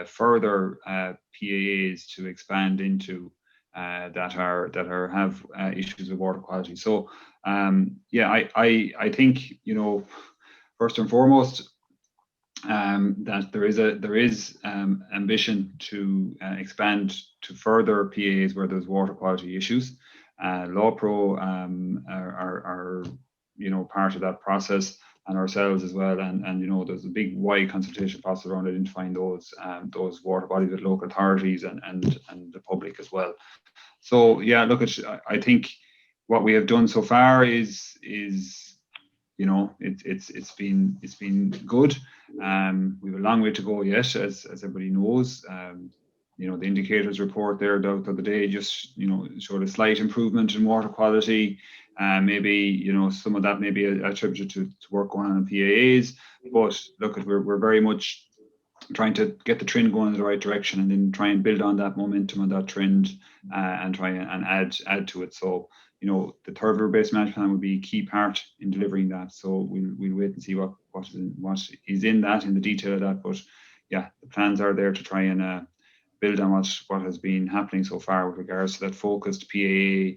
further PAAs to expand into that have issues with water quality. So yeah, I think, you know, first and foremost, that there is ambition to expand to further PAAs where there's water quality issues. LawPro are you know, part of that process, and ourselves as well, and you know, there's a big wide consultation process around identifying those water bodies with local authorities and the public as well. So yeah, look, I think what we have done so far is you know, it's been good. We have a long way to go yet, as everybody knows. You know, the indicators report there the other day just, you know, showed a slight improvement in water quality. Maybe, you know, some of that may be attributed to work going on in PAAs, but look, we're very much trying to get the trend going in the right direction, and then try and build on that momentum and that trend, and try and add to it. So, you know, the third river basin management plan will be a key part in delivering that. So we'll wait and see what is in that, in the detail of that. But yeah, the plans are there to try and build on what has been happening so far with regards to that focused PAA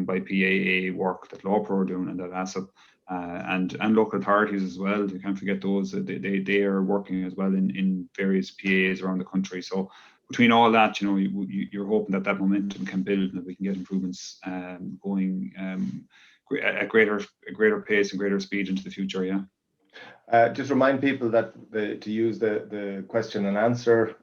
by PAA work that LawPro are doing, and that ASSAP and local authorities as well. You can't forget those. They are working as well in various PAs around the country. So between all that, you know, you're hoping that momentum can build and that we can get improvements going at greater pace and greater speed into the future. Yeah. Just remind people that to use the question and answer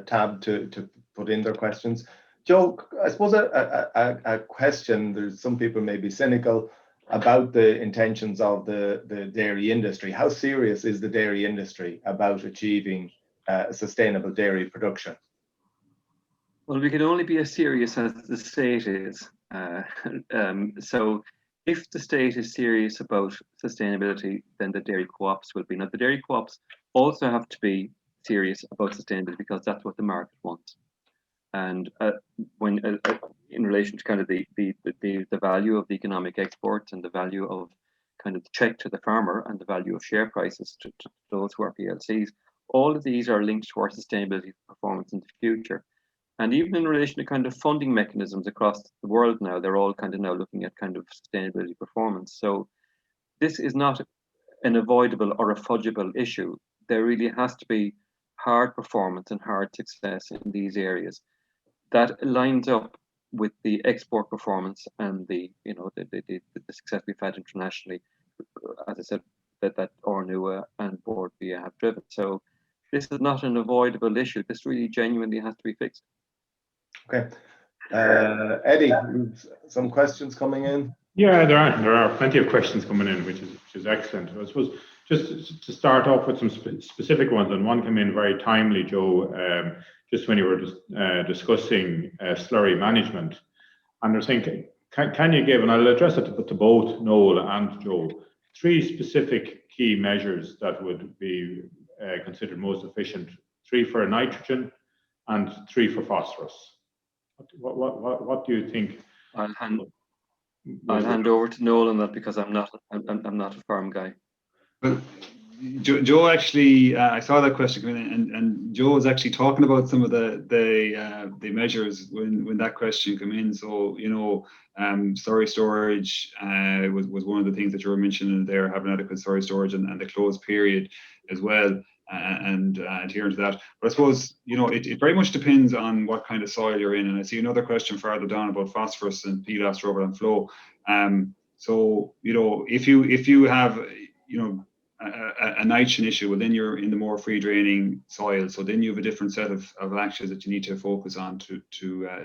tab to put in their questions. Joe, I suppose a question, there's some people may be cynical about the intentions of the dairy industry. How serious is the dairy industry about achieving sustainable dairy production? Well, we can only be as serious as the state is. So if the state is serious about sustainability, then the dairy co-ops will be. Now, the dairy co-ops also have to be serious about sustainability, because that's what the market wants. And when in relation to kind of the value of the economic exports and the value of kind of the check to the farmer and the value of share prices to those who are PLCs, all of these are linked to our sustainability performance in the future. And even in relation to kind of funding mechanisms across the world now, they're all kind of now looking at kind of sustainability performance. So this is not an avoidable or a fudgeable issue. There really has to be hard performance and hard success in these areas. That lines up with the export performance and the success we've had internationally, as I said, that Ornua and Board Via have driven. So this is not an avoidable issue. This really genuinely has to be fixed. Okay. Eddie, some questions coming in? Yeah, there are plenty of questions coming in, which is excellent. I suppose just to start off with some specific ones, and one came in very timely, Joe, just when you were discussing slurry management. And they're saying, can you give, and I'll address it to both Noel and Joe, 3 specific key measures that would be considered most efficient, 3 for nitrogen and 3 for phosphorus. What do you think? I'll hand I'll hand over to Noel on that because I'm not a farm guy. Well, Joe actually, I saw that question come in, and Joe was actually talking about some of the measures when that question came in. So slurry storage was one of the things that you were mentioning there, having adequate slurry storage and the closed period as well, and adhering to that. But I suppose it very much depends on what kind of soil you're in. And I see another question further down about phosphorus and peat rubber and flow. So if you have a nitrogen issue, well, then you're in the more free draining soil. So then you have a different set of actions that you need to focus on to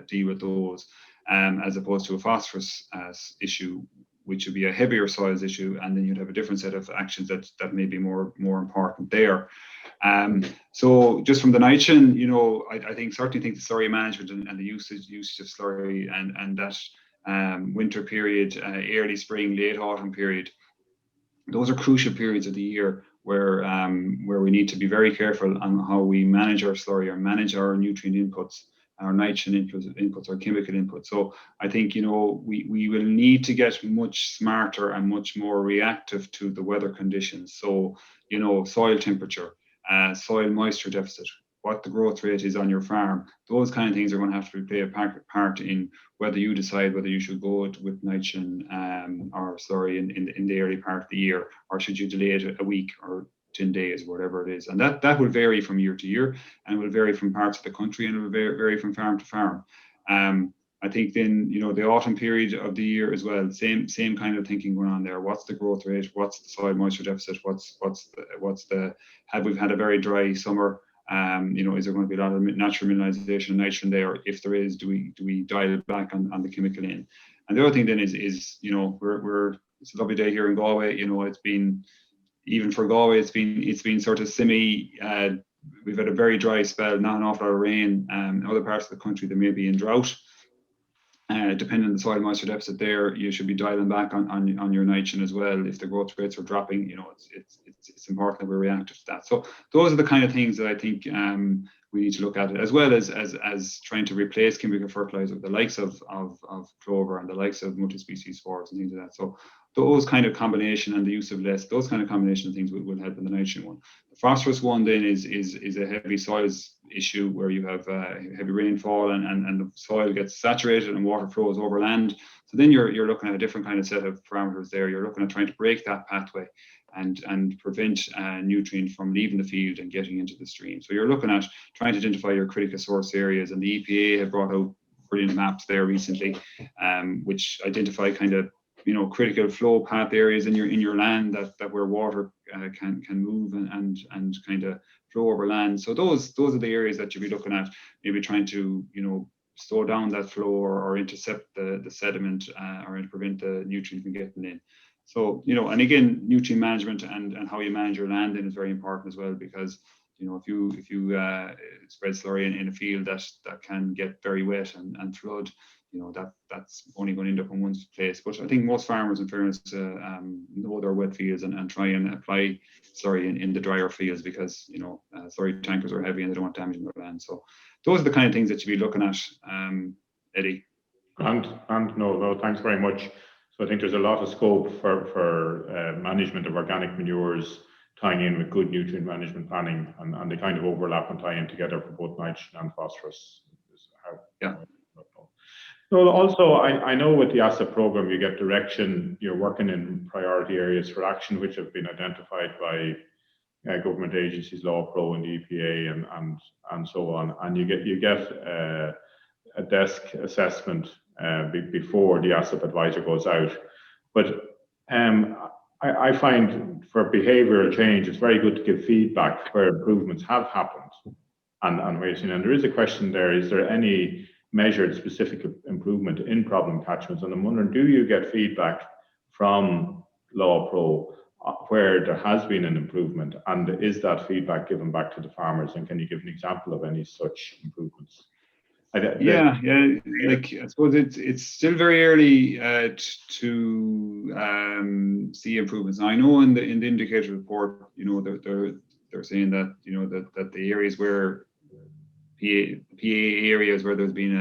deal with those, as opposed to a phosphorus issue, which would be a heavier soils issue, and then you'd have a different set of actions that may be more important there. So just from the nitrogen, I certainly think the slurry management and the usage of slurry and that winter period, early spring, late autumn period, those are crucial periods of the year where we need to be very careful on how we manage our slurry or manage our nutrient inputs, our nitrogen inputs, our chemical inputs. So I think we will need to get much smarter and much more reactive to the weather conditions. So soil temperature, soil moisture deficit, what the growth rate is on your farm, those kind of things are going to have to play a part in whether you decide whether you should go with nitrogen or slurry in the early part of the year, or should you delay it a week or 10 days, whatever it is. And that will vary from year to year, and will vary from parts of the country, and it will vary from farm to farm. I think then, the autumn period of the year as well, same kind of thinking going on there. What's the growth rate? What's the soil moisture deficit? Have we had a very dry summer? Is there going to be a lot of natural mineralization of nitrogen there? If there is, do we dial it back on the chemical in? And the other thing then is it's a lovely day here in Galway. It's been, even for Galway, it's been sort of semi. We've had a very dry spell, not an awful lot of rain. Other parts of the country, they may be in drought. Depending on the soil moisture deficit there, you should be dialing back on your nitrogen as well. If the growth rates are dropping, it's important that we're reactive to that. So those are the kind of things that I think we need to look at, as well as trying to replace chemical fertilizer, the likes of clover and the likes of multi-species spores and things like that. So those kind of combination and the use of less, those kind of combination of things will help in the nitrogen one. The phosphorus one then is a heavy soils issue where you have heavy rainfall and the soil gets saturated and water flows over land. So then you're looking at a different kind of set of parameters there. You're looking at trying to break that pathway and prevent nutrient from leaving the field and getting into the stream. So you're looking at trying to identify your critical source areas, and the EPA have brought out brilliant maps there recently, which identify kind of critical flow path areas in your land that where water can move and kind of flow over land. So those are the areas that you'll be looking at, maybe trying to slow down that flow or intercept the sediment or to prevent the nutrient from getting in. So and again, nutrient management and how you manage your land then is very important as well, because if you spread slurry in a field that can get very wet and flood, that's only going to end up in one place. But I think most farmers, in fairness, know their wet fields and try and apply slurry in the drier fields, because slurry tankers are heavy and they don't want damaging their land. So those are the kind of things that you'll be looking at, Eddie. And no, thanks very much. So I think there's a lot of scope for management of organic manures, tying in with good nutrient management planning, and they kind of overlap and tie in together for both nitrogen and phosphorus. Yeah. So also, I know with the ASSAP program, you get direction. You're working in priority areas for action, which have been identified by government agencies, Law Pro and the EPA, and so on. And you get a desk assessment before the ASSAP advisor goes out. But I find for behavioural change, it's very good to give feedback where improvements have happened and where you've seen. And there is a question there: is there any measured specific improvement in problem catchments? And I'm wondering, do you get feedback from Law Pro where there has been an improvement, and is that feedback given back to the farmers? And can you give an example of any such improvements? Yeah. Like, I suppose it's still very early to see improvements. Now, I know in the indicator report, they're saying that that the areas where PA areas where there's been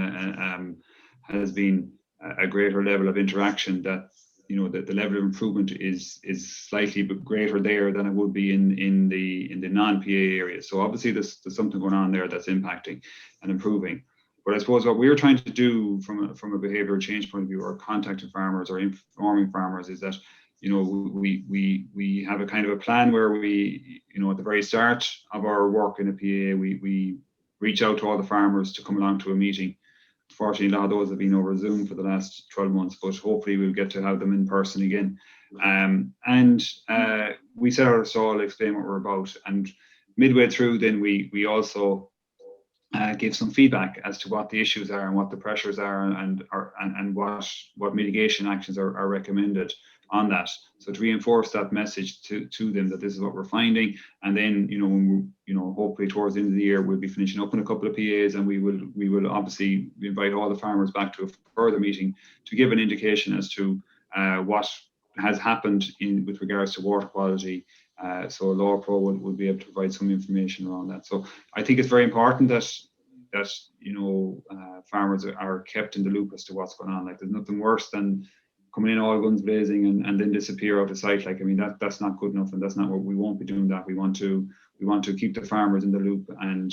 has been a greater level of interaction, that the level of improvement is slightly greater there than it would be in the non-PA area. So obviously there's something going on there that's impacting and improving. But I suppose what we're trying to do from a behavioural change point of view, or contacting farmers or informing farmers, is that we have a kind of a plan where we, at the very start of our work in a PA, we reach out to all the farmers to come along to a meeting. Unfortunately, a lot of those have been over Zoom for the last 12 months, but hopefully we'll get to have them in person again. We set out a stall, explain what we're about, and midway through, then we also give some feedback as to what the issues are and what the pressures are, and what mitigation actions are recommended on that. So to reinforce that message to them that this is what we're finding, and then hopefully towards the end of the year we'll be finishing up in a couple of PAs, and we will obviously invite all the farmers back to a further meeting to give an indication as to what has happened with regards to water quality. So Law Pro will be able to provide some information around that. So I think it's very important that farmers are kept in the loop as to what's going on. Like, there's nothing worse than coming in all guns blazing and then disappear out of sight. Like, I mean, that's not good enough, and that's not what we won't be doing. That we want to keep the farmers in the loop, and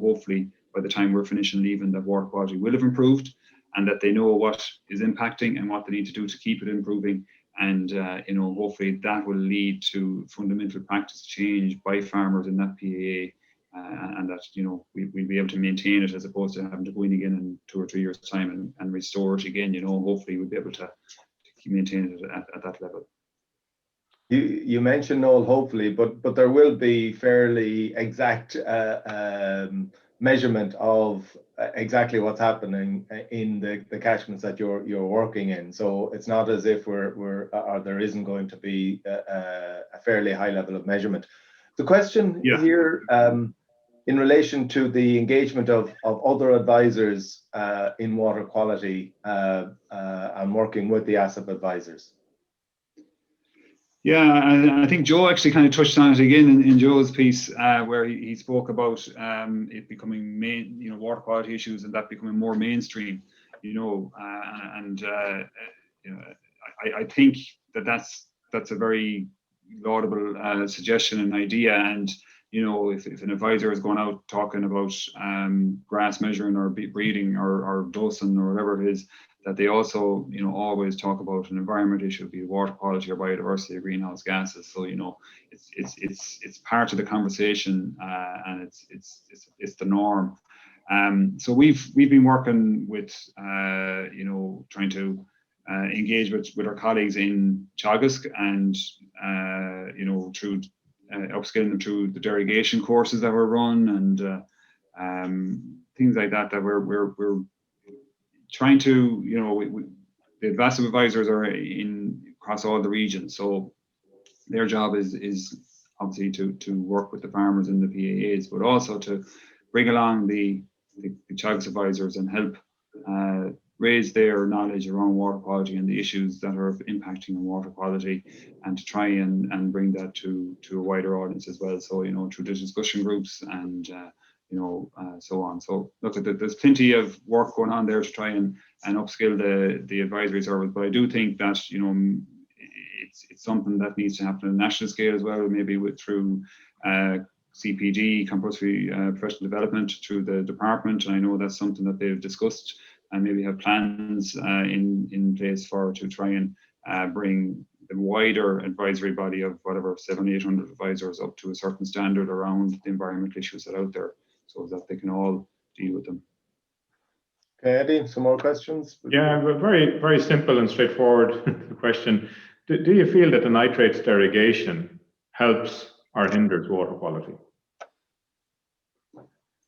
hopefully by the time we're finishing leaving, that water quality will have improved, and that they know what is impacting and what they need to do to keep it improving. And hopefully that will lead to fundamental practice change by farmers in that PAA, and that we'll be able to maintain it, as opposed to having to go in again in 2 or 3 years' time and restore it again. Hopefully we'll be able to keep maintaining it at that level. You mentioned, Noel, hopefully, but there will be fairly exact measurement of exactly what's happening in the catchments that you're working in. So it's not as if there isn't going to be a fairly high level of measurement. The question here, in relation to the engagement of other advisors in water quality and working with the ASSAP advisors. Yeah, I think Joe actually kind of touched on it again in Joe's piece, where he spoke about it becoming water quality issues, and that becoming more mainstream. I think that's a very laudable suggestion and idea. And if an advisor is going out talking about grass measuring or breeding or dosing or whatever it is, that they also always talk about an environment issue, be it water quality or biodiversity or greenhouse gases. So it's part of the conversation, and it's the norm. So we've been working with trying to engage with our colleagues in Teagasc, and through upskilling them through the derogation courses that were run, and things like that we're trying to, the ASSAP advisors are across all the regions, so their job is obviously to work with the farmers in the PAAs, but also to bring along the Teagasc advisors and help raise their knowledge around water quality and the issues that are impacting on water quality, and to try and bring that to a wider audience as well. So through the discussion groups and so on. So look, there's plenty of work going on there to try and upskill the advisory service. But I do think that it's something that needs to happen on a national scale as well, maybe through CPD, compulsory professional development, through the department. And I know that's something that they've discussed and maybe have plans in place to try and bring the wider advisory body of whatever 700-800 advisors up to a certain standard around the environmental issues that are out there, so that they can all deal with them. Okay, Eddie, some more questions? Yeah, but very, very simple and straightforward question. Do you feel that the nitrates derogation helps or hinders water quality?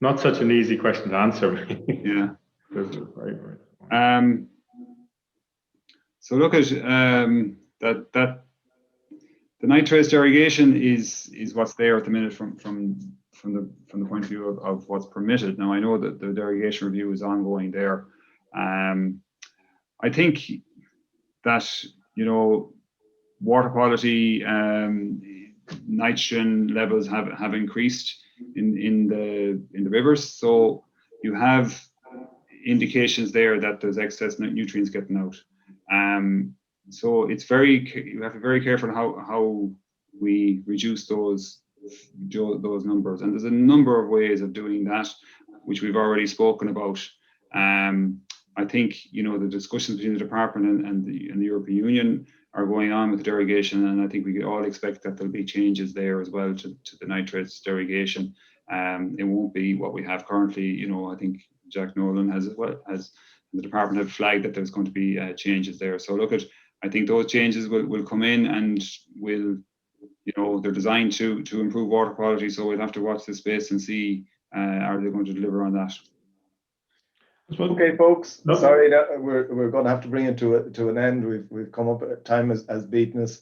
Not such an easy question to answer. Yeah. Very, very. So look at that. The nitrates derogation is what's there at the minute from the point of view of what's permitted. Now I know that the derogation review is ongoing there. I think that water quality, nitrogen levels have increased in the rivers. So you have indications there that there's excess nutrients getting out. So it's you have to be very careful how we reduce those numbers, and there's a number of ways of doing that, which we've already spoken about. I think the discussions between the department and the European Union are going on with the derogation, and I think we all expect that there'll be changes there as well to the nitrates derogation. It won't be what we have currently. I think Jack Nolan has the department have flagged that there's going to be changes there. So I think those changes will come in and will, they're designed to improve water quality. So we'll have to watch this space and see are they going to deliver on that. Okay, folks. No. Sorry that we're going to have to bring it to an end. We've come up. Time has beaten us.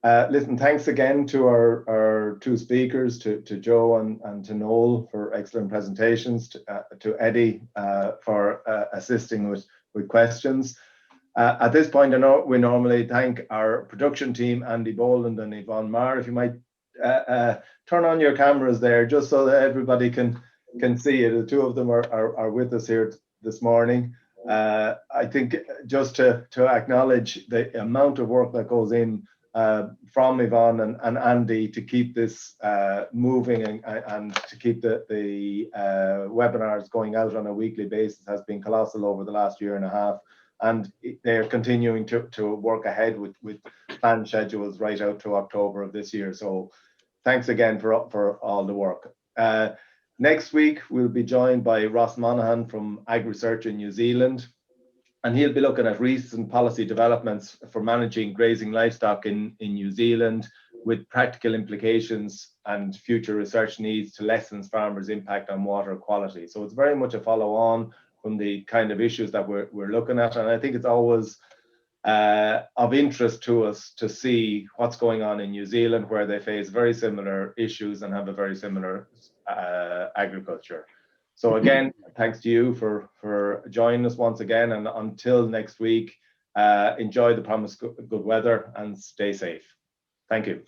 Listen, thanks again to our two speakers, to Joe and to Noel for excellent presentations, to Eddie for assisting with questions. At this point, I know we normally thank our production team, Andy Boland and Yvonne Marr. If you might turn on your cameras there, just so that everybody can see it. The two of them are with us here this morning. I think just to acknowledge the amount of work that goes in from Yvonne and Andy to keep this moving and to keep the webinars going out on a weekly basis has been colossal over the last year and a half. And they're continuing to work ahead with planned schedules right out to October of this year. So thanks again for all the work. Next week, we'll be joined by Ross Monaghan from AgResearch in New Zealand, and he'll be looking at recent policy developments for managing grazing livestock in New Zealand, with practical implications and future research needs to lessen farmers' impact on water quality. So it's very much a follow-on from the kind of issues that we're looking at, and I think it's always of interest to us to see what's going on in New Zealand, where they face very similar issues and have a very similar agriculture. So again, thanks to you for joining us once again, and until next week, enjoy the promised good weather and stay safe. Thank you.